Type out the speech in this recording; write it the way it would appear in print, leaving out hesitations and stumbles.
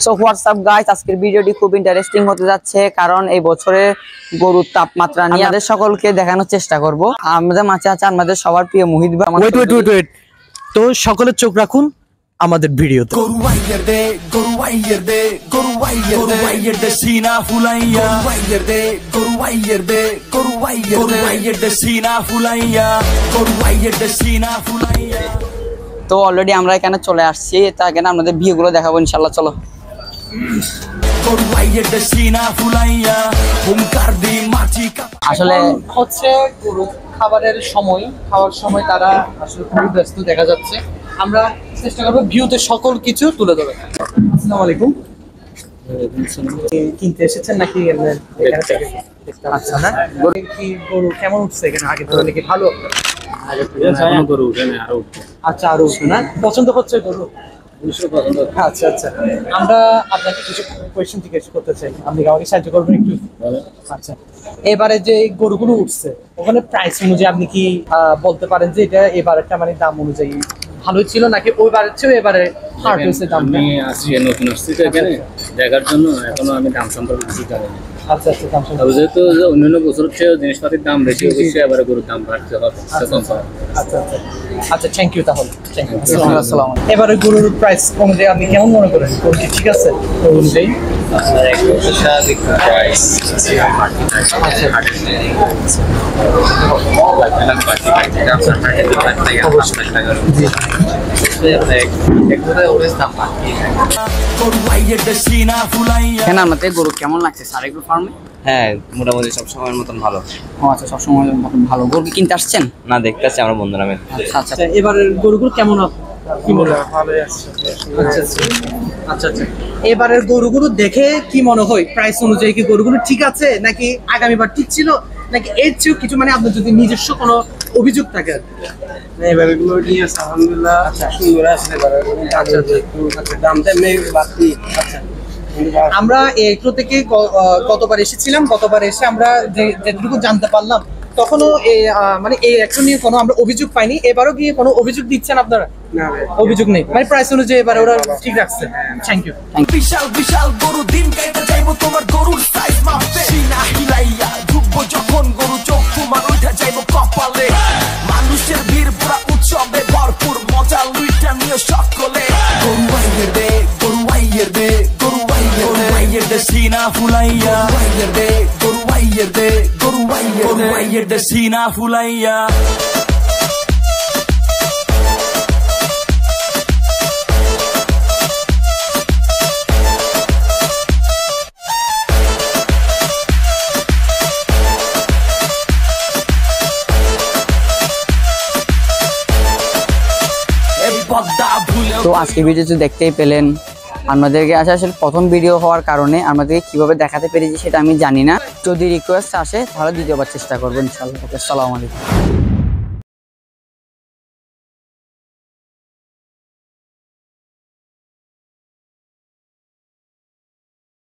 So WhatsApp guys, আজকের ভিডিওটি খুব ইন্টারেস্টিং হতে যাচ্ছে, কারণ এই বছরে গরুর তাপমাত্রা নিয়ে আমাদের সকলকে দেখানোর চেষ্টা করব। আমাদের মাঝে আছে আমাদের সবার প্রিয় মুহিত ভাই। ওয়েট, তো সকলে চোখ রাখুন আমাদের ভিডিওতে। তো অলরেডি আমরা এখানে চলে আসছি, তা এখানে আপনাদের ভিউগুলো দেখাবো ইনশাল্লাহ। চলো। আসলে হচ্ছে গরু খাবারের সময়, খাওয়ার সময় তারা আসলে খুবই ব্যস্ত দেখা যাচ্ছে। আমরা চেষ্টা করবো ভিউতে সকল কিছু তুলে ধরে। আসসালামু আলাইকুম। কিনতে এসেছেন নাকি এখানে থেকে? আচ্ছা, না কি গরু কেমন উঠছে এখানে? আগে তো নাকি ভালো? গরু উঠে না, আরো আচ্ছা, আরো উঠছে না? পছন্দ হচ্ছে গরু? আচ্ছা আচ্ছা, আমরা আপনাকে কিছু কোয়েশ্চেন জিজ্ঞেস করতে চাই, আপনি আমাকে সাহায্য করবেন একটু? আচ্ছা, এবারে যে গরুগুলো উঠছে ওখানে প্রাইস অনুযায়ী আপনি কি বলতে পারেন যে এটা এবারেরটা মানে দাম অনুযায়ী ভালোই ছিল নাকি ওইবারের চেয়ে এবারে হার্ড হয়েছে দাম? আমি আসছি নতুন আসছি তো এখানে দেখার জন্য, এখনো আমি দাম সম্পর্কে কিছু জানি না। আচ্ছা আচ্ছা, দাম সম্পর্কে যেহেতু অন্যান্য বছরের চেয়ে জিনিসপাতির দাম বেশি হচ্ছে, এবারে গরুর দাম বাড়তে হবে। আচ্ছা আচ্ছা আচ্ছা, থ্যাংক ইউ। তাহলে থ্যাংক ইউ। আসসালামু আলাইকুম। এবারে গরুর প্রাইস অনুযায়ী আপনি কেমন মনে করেন? গরু কি ঠিক আছে অনুযায়ী? আমাদের গরু কেমন লাগছে স্যার এগুলো ফার্মে? হ্যাঁ, মোটামুটি সব সময়ের মতন ভালো। আচ্ছা, সবসময় মতন ভালো। গরু কি কিনতে আসছেন? না, দেখতে আসছি আমরা বন্ধুরা মিলে। আচ্ছা আচ্ছা, এবারের গরুগুলো কেমন কি মনে হয়? ভালোই আছে। আচ্ছা আচ্ছা, এবারের গরুগুলো দেখে কি মনে হয়? প্রাইস অনুযায়ী কি গরুগুলো ঠিক আছে নাকি আগামীবার ঠিক ছিল নাকি এর চেয়েও কিছু, মানে আপনার যদি নিজস্ব কোনো অভিযোগ থাকে? এবারে গুলো নিয়ে আছে আলহামদুলিল্লাহ, সুন্দর আছে। দামটা এমনি বাড়তি। আচ্ছা, আমরা এগ্রো থেকে গতবার এসেছিলাম, গতবার এসে আমরা যেটুকু জানতে পারলাম তখনও মানে এই অ্যাকশন নিয়ে কোনো আমরা অভিযোগ পাইনি। এবারও গিয়ে কোনো অভিযোগ দিচ্ছেন আপনারা? না, অভিযোগ নেই, মানে প্রাইস অনুযায়ী এবারে ওরা ঠিক রাখছে। Thank you. বিশাল বিশাল গরু দিন কাইতে যাইবো, তোমার গরুর সাইজ মাপতে সিনা হিলাইয়া ঢুকবো যখন গরু চোখ তোমার উঠা যাইবো কপালে। মানুষের ভিড় পুরা উৎসবে ভরপুর, মজা লুইটা নিয়ে সকলে। গরু আইয়ের দে, গরু আইয়ের দে, গরু আইয়ের দে সিনা ফুলাইয়া। আইয়ের দে, গরু আইয়ের দে, গরু আইয়ের দে সিনা ফুলাইয়া। তো আজকে ভিডিওতে দেখতেই পেলেন, আমাদেরকে আসলে প্রথম ভিডিও হওয়ার কারণে আমাদেরকে কিভাবে দেখাতে পেরেছি সেটা আমি জানি না। যদি রিকোয়েস্ট আসে তাহলে দ্বিতীয়বার চেষ্টা করবো ইনশাআল্লাহ। আসসালামু আলাইকুম।